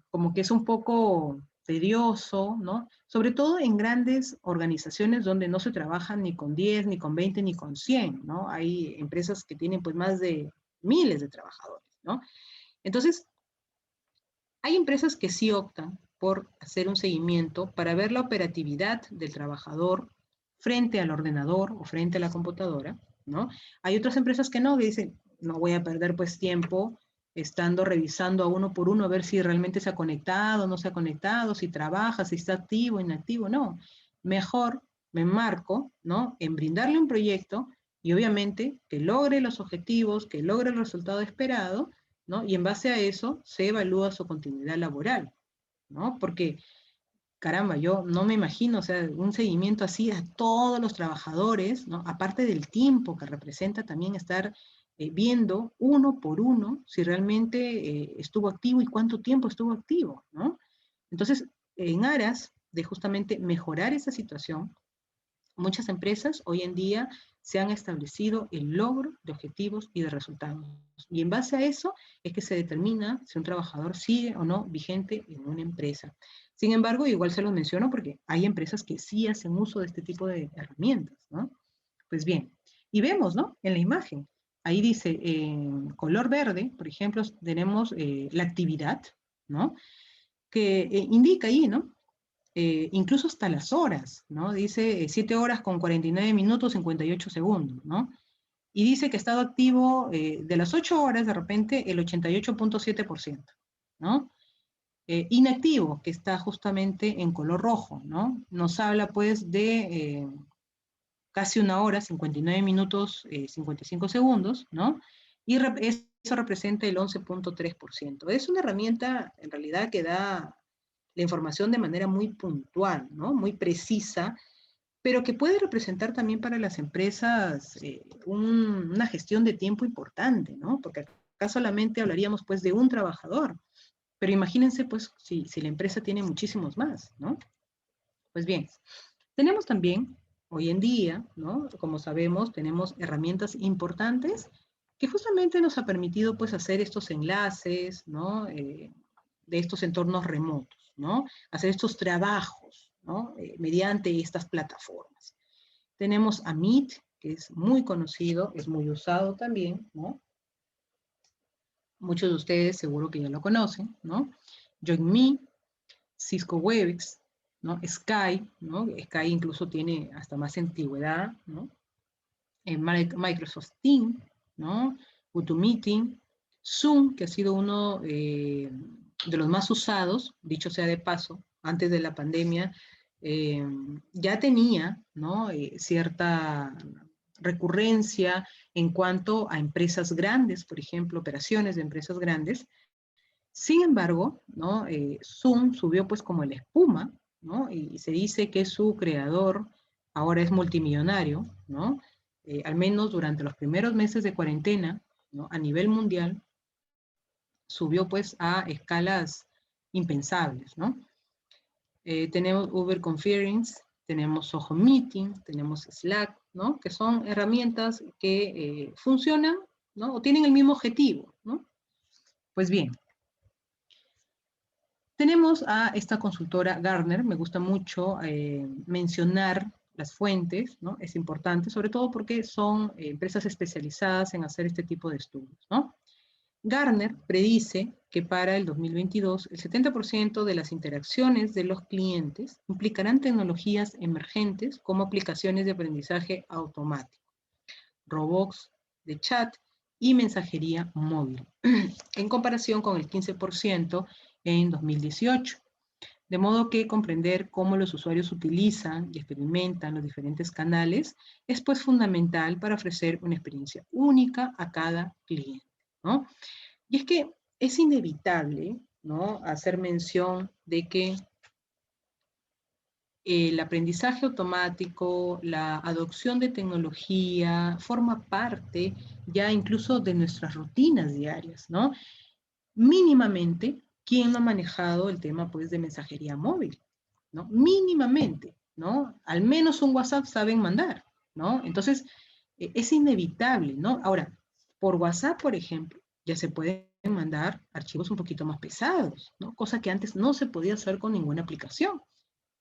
[SPEAKER 1] Como que es un poco tedioso, ¿no? Sobre todo en grandes organizaciones donde no se trabaja ni con 10, ni con 20, ni con 100, ¿no? Hay empresas que tienen pues más de miles de trabajadores, ¿no? Entonces, hay empresas que sí optan por hacer un seguimiento para ver la operatividad del trabajador frente al ordenador o frente a la computadora, ¿no? Hay otras empresas que no, que dicen, no voy a perder pues tiempo estando revisando a uno por uno a ver si realmente se ha conectado, no se ha conectado, si trabaja, si está activo, inactivo, no. Mejor me enmarco, ¿no? En brindarle un proyecto y obviamente que logre los objetivos, que logre el resultado esperado, ¿no? Y en base a eso se evalúa su continuidad laboral, ¿no? Porque, caramba, yo no me imagino, o sea, un seguimiento así a todos los trabajadores, ¿no? Aparte del tiempo que representa también estar viendo uno por uno si realmente estuvo activo y cuánto tiempo estuvo activo, ¿no? Entonces, en aras de justamente mejorar esa situación, muchas empresas hoy en día se han establecido el logro de objetivos y de resultados. Y en base a eso es que se determina si un trabajador sigue o no vigente en una empresa. Sin embargo, igual se lo menciono porque hay empresas que sí hacen uso de este tipo de herramientas, ¿no? Pues bien, y vemos, ¿no? En la imagen, ahí dice, en color verde, por ejemplo, tenemos la actividad, ¿no? Que indica ahí, ¿no? Incluso hasta las horas, ¿no? Dice 7 horas con 49 minutos 58 segundos, ¿no? Y dice que ha estado activo de las 8 horas, de repente, el 88.7%, ¿no? Inactivo, que está justamente en color rojo, ¿no? Nos habla, pues, de casi 1 hora, 59 minutos, 55 segundos, ¿no? Y eso representa el 11.3%. Es una herramienta, en realidad, que da la información de manera muy puntual, ¿no? Muy precisa, pero que puede representar también para las empresas una gestión de tiempo importante, ¿no? Porque acá solamente hablaríamos pues de un trabajador, pero imagínense pues si la empresa tiene muchísimos más, ¿no? Pues bien, tenemos también hoy en día, ¿no? Como sabemos, tenemos herramientas importantes que justamente nos ha permitido pues hacer estos enlaces, ¿no? De estos entornos remotos, ¿no? Hacer estos trabajos, ¿no? Mediante estas plataformas. Tenemos a Meet, que es muy conocido, es muy usado también, ¿no? Muchos de ustedes seguro que ya lo conocen, ¿no? JoinMe, Cisco Webex, ¿no? Skype, ¿no? Skype incluso tiene hasta más antigüedad, ¿no? Microsoft Teams, ¿no? GoToMeeting, Zoom, que ha sido uno de los más usados, dicho sea de paso, antes de la pandemia, ya tenía, ¿no? Cierta recurrencia en cuanto a empresas grandes, por ejemplo, operaciones de empresas grandes. Sin embargo, ¿no? Zoom subió pues como la espuma, ¿no? Y se dice que su creador ahora es multimillonario, ¿no? Al menos durante los primeros meses de cuarentena, ¿no? A nivel mundial, subió pues a escalas impensables, ¿no? Tenemos Uber Conference, tenemos Soho Meeting, tenemos Slack, ¿no? Que son herramientas que funcionan, ¿no? O tienen el mismo objetivo, ¿no? Pues bien, tenemos a esta consultora Gartner, me gusta mucho mencionar las fuentes, ¿no? Es importante, sobre todo porque son empresas especializadas en hacer este tipo de estudios, ¿no? Gartner predice que para el 2022 el 70% de las interacciones de los clientes implicarán tecnologías emergentes como aplicaciones de aprendizaje automático, robots de chat y mensajería móvil, en comparación con el 15% en 2018. De modo que comprender cómo los usuarios utilizan y experimentan los diferentes canales es pues fundamental para ofrecer una experiencia única a cada cliente, ¿no? Y es que es inevitable, ¿no?, hacer mención de que el aprendizaje automático, la adopción de tecnología, forma parte ya incluso de nuestras rutinas diarias, ¿no? Mínimamente, ¿quién no ha manejado el tema, pues, de mensajería móvil? ¿No? Mínimamente, ¿no? Al menos un WhatsApp saben mandar, ¿no? Entonces, es inevitable, ¿no? Ahora, por WhatsApp, por ejemplo, ya se pueden mandar archivos un poquito más pesados, ¿no? Cosa que antes no se podía hacer con ninguna aplicación,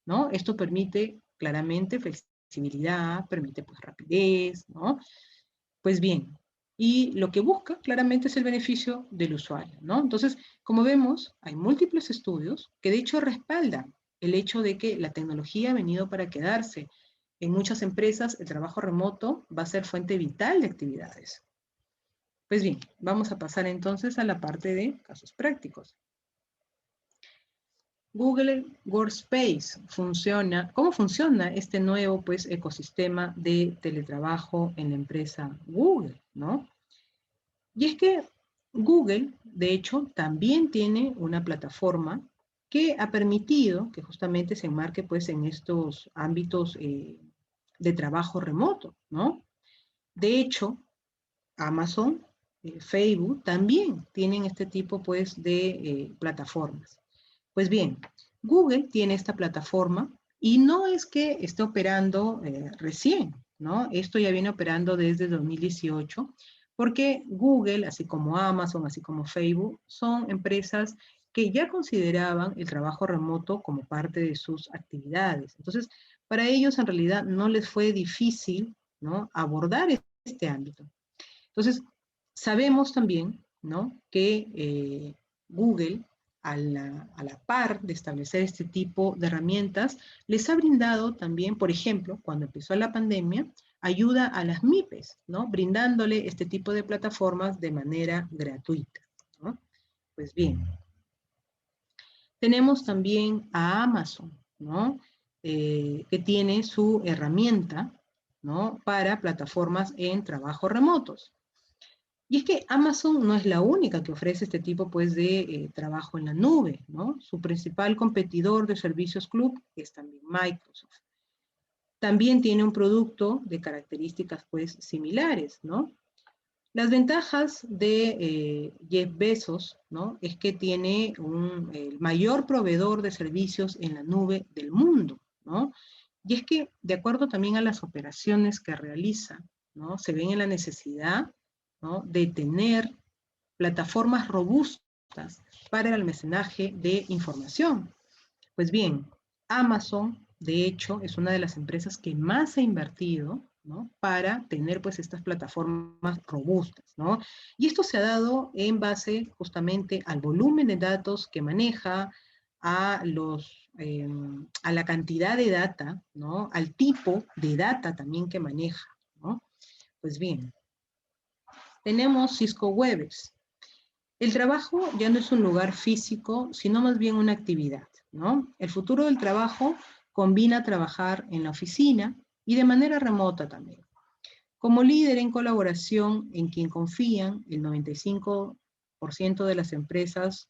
[SPEAKER 1] ¿no? Esto permite claramente flexibilidad, permite pues rapidez, ¿no? Pues bien, y lo que busca claramente es el beneficio del usuario, ¿no? Entonces, como vemos, hay múltiples estudios que de hecho respaldan el hecho de que la tecnología ha venido para quedarse. En muchas empresas el trabajo remoto va a ser fuente vital de actividades. Pues bien, vamos a pasar entonces a la parte de casos prácticos. Google Workspace funciona, ¿cómo funciona este nuevo pues, ecosistema de teletrabajo en la empresa Google, ¿no? Y es que Google, de hecho, también tiene una plataforma que ha permitido que justamente se enmarque pues, en estos ámbitos de trabajo remoto, ¿no? De hecho, Amazon, Facebook también tienen este tipo pues, de plataformas. Pues bien, Google tiene esta plataforma y no es que esté operando recién, ¿no? Esto ya viene operando desde 2018, porque Google, así como Amazon, así como Facebook, son empresas que ya consideraban el trabajo remoto como parte de sus actividades. Entonces, para ellos en realidad no les fue difícil, ¿no?, abordar este ámbito. Entonces, sabemos también, ¿no?, que Google, a la par de establecer este tipo de herramientas, les ha brindado también, por ejemplo, cuando empezó la pandemia, ayuda a las MIPES, ¿no?, brindándole este tipo de plataformas de manera gratuita, ¿no? Pues bien, tenemos también a Amazon, ¿no?, que tiene su herramienta, ¿no?, para plataformas en trabajo remotos. Y es que Amazon no es la única que ofrece este tipo pues, de trabajo en la nube, ¿no? Su principal competidor de servicios club es también Microsoft. También tiene un producto de características pues, similares, ¿no? Las ventajas de Jeff Bezos, ¿no?, es que tiene el mayor proveedor de servicios en la nube del mundo, ¿no? Y es que, de acuerdo también a las operaciones que realiza, ¿no?, se ven en la necesidad, ¿no?, de tener plataformas robustas para el almacenaje de información. Pues bien, Amazon, de hecho, es una de las empresas que más ha invertido, ¿no?, para tener pues estas plataformas robustas, ¿no? Y esto se ha dado en base justamente al volumen de datos que maneja, a a la cantidad de data, ¿no?, al tipo de data también que maneja, ¿no? Pues bien, tenemos Cisco Webex. El trabajo ya no es un lugar físico, sino más bien una actividad, ¿no? El futuro del trabajo combina trabajar en la oficina y de manera remota también. Como líder en colaboración en quien confían el 95% de las empresas,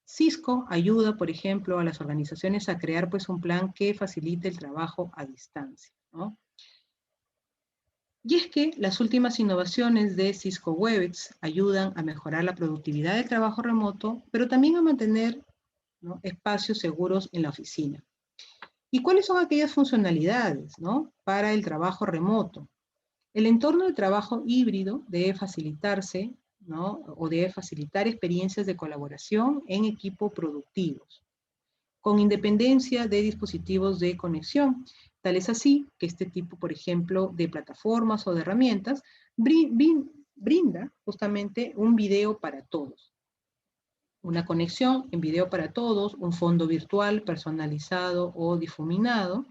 [SPEAKER 1] Cisco ayuda, por ejemplo, a las organizaciones a crear pues, un plan que facilite el trabajo a distancia, ¿no? Y es que las últimas innovaciones de Cisco Webex ayudan a mejorar la productividad del trabajo remoto, pero también a mantener, ¿no?, espacios seguros en la oficina. ¿Y cuáles son aquellas funcionalidades, ¿no?, para el trabajo remoto? El entorno de trabajo híbrido debe facilitarse, ¿no?, o debe facilitar experiencias de colaboración en equipo productivos, con independencia de dispositivos de conexión. Tal es así que este tipo, por ejemplo, de plataformas o de herramientas brinda justamente un video para todos. Una conexión en video para todos, un fondo virtual personalizado o difuminado,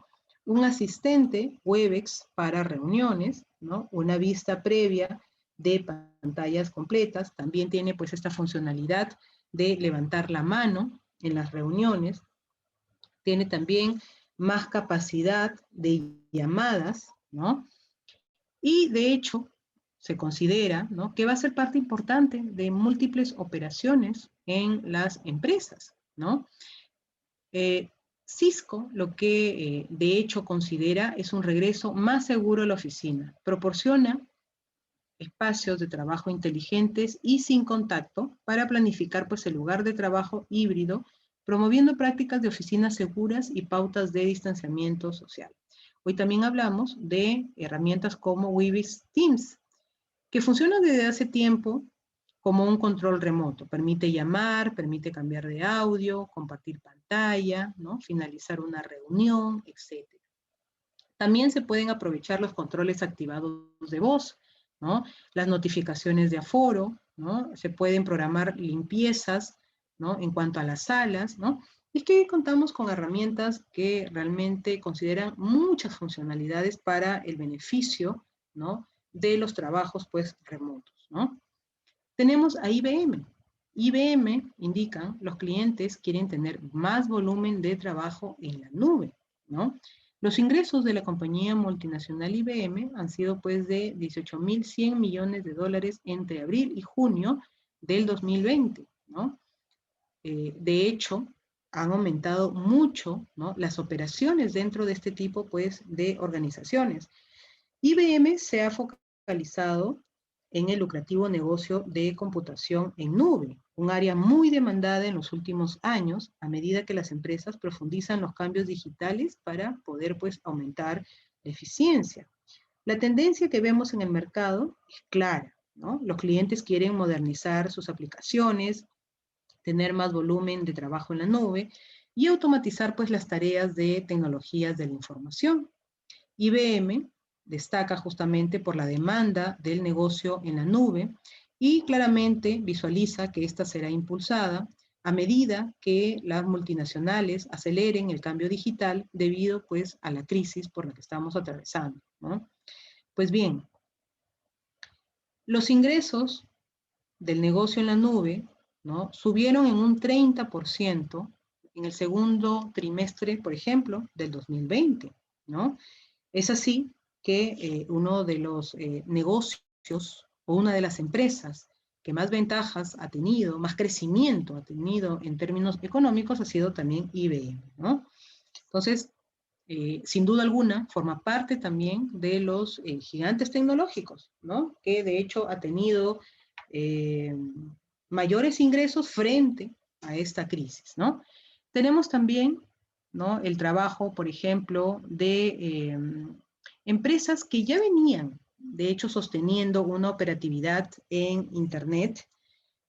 [SPEAKER 1] un asistente Webex para reuniones, ¿no?, una vista previa de pantallas completas, también tiene pues esta funcionalidad de levantar la mano en las reuniones, tiene también más capacidad de llamadas, ¿no? Y de hecho, se considera, ¿no?, que va a ser parte importante de múltiples operaciones en las empresas, ¿no? Cisco lo que de hecho considera es un regreso más seguro a la oficina. Proporciona espacios de trabajo inteligentes y sin contacto para planificar pues el lugar de trabajo híbrido, promoviendo prácticas de oficinas seguras y pautas de distanciamiento social. Hoy también hablamos de herramientas como Webex Teams, que funcionan desde hace tiempo como un control remoto. Permite llamar, permite cambiar de audio, compartir pantalla, ¿no?, finalizar una reunión, etc. También se pueden aprovechar los controles activados de voz, ¿no?, las notificaciones de aforo, ¿no?, se pueden programar limpiezas, ¿no?, en cuanto a las salas, ¿no? Es que hoy contamos con herramientas que realmente consideran muchas funcionalidades para el beneficio, ¿no?, de los trabajos pues remotos, ¿no? Tenemos a IBM. IBM indica, los clientes quieren tener más volumen de trabajo en la nube, ¿no? Los ingresos de la compañía multinacional IBM han sido pues de 18.100 millones de dólares entre abril y junio del 2020, ¿no? De hecho, han aumentado mucho, ¿no?, las operaciones dentro de este tipo pues de organizaciones. IBM se ha focalizado en el lucrativo negocio de computación en nube, un área muy demandada en los últimos años a medida que las empresas profundizan los cambios digitales para poder pues aumentar la eficiencia. La tendencia que vemos en el mercado es clara, ¿no? Los clientes quieren modernizar sus aplicaciones, tener más volumen de trabajo en la nube y automatizar pues las tareas de tecnologías de la información. IBM destaca justamente por la demanda del negocio en la nube y claramente visualiza que esta será impulsada a medida que las multinacionales aceleren el cambio digital debido pues a la crisis por la que estamos atravesando, ¿no? Pues bien, los ingresos del negocio en la nube, ¿no?, subieron en un 30% en el segundo trimestre, por ejemplo, del 2020, ¿no? Es así que uno de los negocios o una de las empresas que más ventajas ha tenido, más crecimiento ha tenido en términos económicos ha sido también IBM, ¿no? Entonces, sin duda alguna, forma parte también de los gigantes tecnológicos, ¿no?, que de hecho ha tenido eh, mayores ingresos frente a esta crisis, ¿no? Tenemos también, ¿no?, el trabajo, por ejemplo, de empresas que ya venían, de hecho, sosteniendo una operatividad en Internet,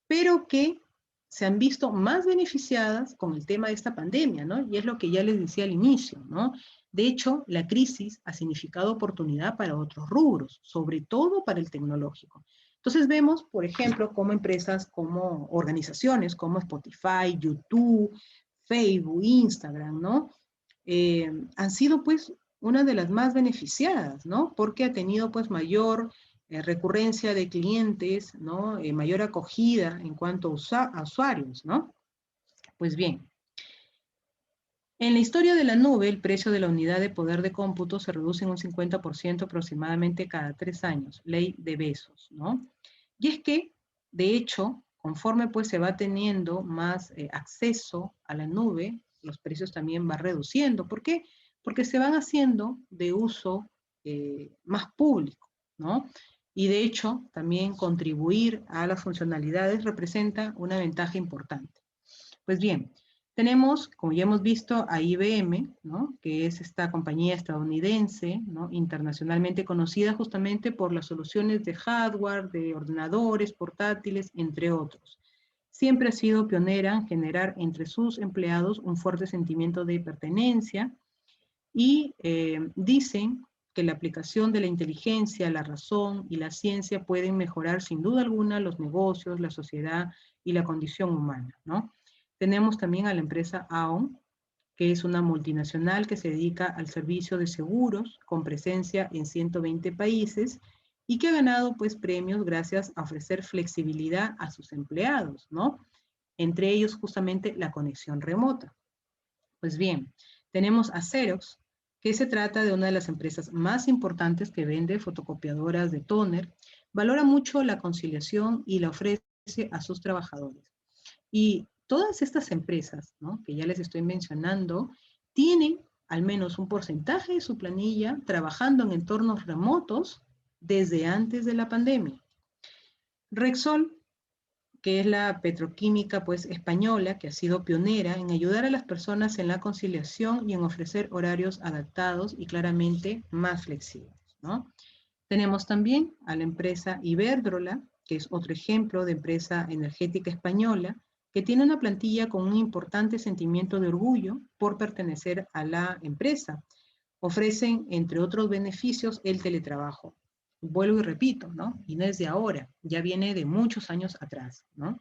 [SPEAKER 1] pero que se han visto más beneficiadas con el tema de esta pandemia, ¿no? Y es lo que ya les decía al inicio, ¿no? De hecho, la crisis ha significado oportunidad para otros rubros, sobre todo para el tecnológico. Entonces vemos, por ejemplo, como empresas, como organizaciones como Spotify, YouTube, Facebook, Instagram, ¿no? Han sido pues una de las más beneficiadas, ¿no? Porque ha tenido pues mayor recurrencia de clientes, ¿no? Mayor acogida en cuanto a usuarios, ¿no? Pues bien, en la historia de la nube, el precio de la unidad de poder de cómputo se reduce en un 50% aproximadamente cada 3 años, ley de Bezos, ¿no? Y es que, de hecho, conforme pues se va teniendo más acceso a la nube, los precios también van reduciendo. ¿Por qué? porque se van haciendo de uso más público, ¿no? Y de hecho, también contribuir a las funcionalidades representa una ventaja importante. Pues bien, tenemos, como ya hemos visto, a IBM, ¿no? Que es esta compañía estadounidense, ¿no? Internacionalmente conocida justamente por las soluciones de hardware, de ordenadores, portátiles, entre otros. Siempre ha sido pionera en generar entre sus empleados un fuerte sentimiento de pertenencia y dicen que la aplicación de la inteligencia, la razón y la ciencia pueden mejorar sin duda alguna los negocios, la sociedad y la condición humana, ¿no? Tenemos también a la empresa Aon, que es una multinacional que se dedica al servicio de seguros con presencia en 120 países y que ha ganado pues premios gracias a ofrecer flexibilidad a sus empleados, ¿no? Entre ellos justamente la conexión remota. Pues bien, tenemos a Xerox, que se trata de una de las empresas más importantes que vende fotocopiadoras de tóner, valora mucho la conciliación y la ofrece a sus trabajadores. Y todas estas empresas, ¿no? Que ya les estoy mencionando, tienen al menos un porcentaje de su planilla trabajando en entornos remotos desde antes de la pandemia. Rexol, que es la petroquímica pues española que ha sido pionera en ayudar a las personas en la conciliación y en ofrecer horarios adaptados y claramente más flexibles, ¿no? Tenemos también a la empresa Iberdrola, que es otro ejemplo de empresa energética española, que tiene una plantilla con un importante sentimiento de orgullo por pertenecer a la empresa. Ofrecen, entre otros beneficios, el teletrabajo. Vuelvo y repito, ¿no? Y no es de ahora, ya viene de muchos años atrás, ¿no?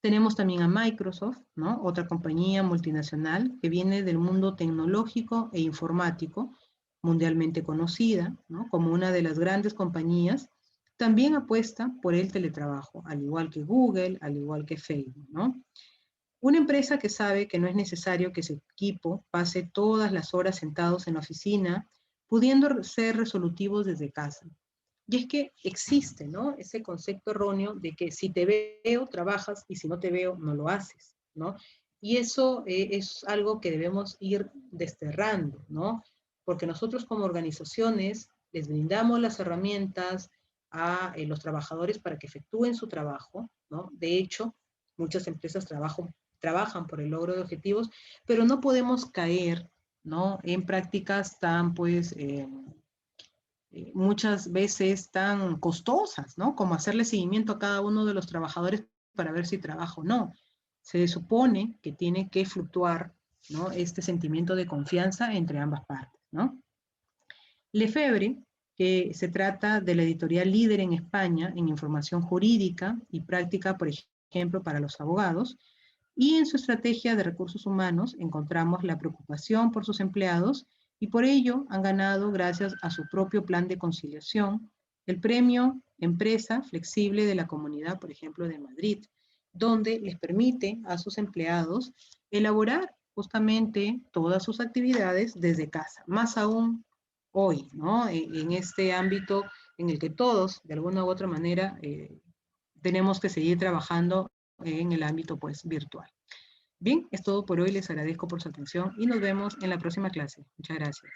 [SPEAKER 1] Tenemos también a Microsoft, ¿no? Otra compañía multinacional que viene del mundo tecnológico e informático, mundialmente conocida, ¿no? Como una de las grandes compañías, también apuesta por el teletrabajo, al igual que Google, al igual que Facebook, ¿no? Una empresa que sabe que no es necesario que su equipo pase todas las horas sentados en la oficina, pudiendo ser resolutivos desde casa. Y es que existe, ¿no? Ese concepto erróneo de que si te veo, trabajas, y si no te veo, no lo haces, ¿no? Y eso es algo que debemos ir desterrando, ¿no? Porque nosotros como organizaciones les brindamos las herramientas a los trabajadores para que efectúen su trabajo, ¿no? De hecho, muchas empresas trabajan por el logro de objetivos, pero no podemos caer, ¿no? En prácticas tan, pues, muchas veces tan costosas, ¿no? Como hacerle seguimiento a cada uno de los trabajadores para ver si trabaja o no. Se supone que tiene que fluctuar, ¿no? Este sentimiento de confianza entre ambas partes, ¿no? Lefebvre, que se trata de la editorial líder en España en información jurídica y práctica, por ejemplo, para los abogados, y en su estrategia de recursos humanos encontramos la preocupación por sus empleados y por ello han ganado, gracias a su propio plan de conciliación, el premio Empresa Flexible de la Comunidad, por ejemplo, de Madrid, donde les permite a sus empleados elaborar justamente todas sus actividades desde casa, más aún hoy, ¿no? En este ámbito en el que todos, de alguna u otra manera, tenemos que seguir trabajando en el ámbito pues virtual. Bien, es todo por hoy, les agradezco por su atención y nos vemos en la próxima clase. Muchas gracias.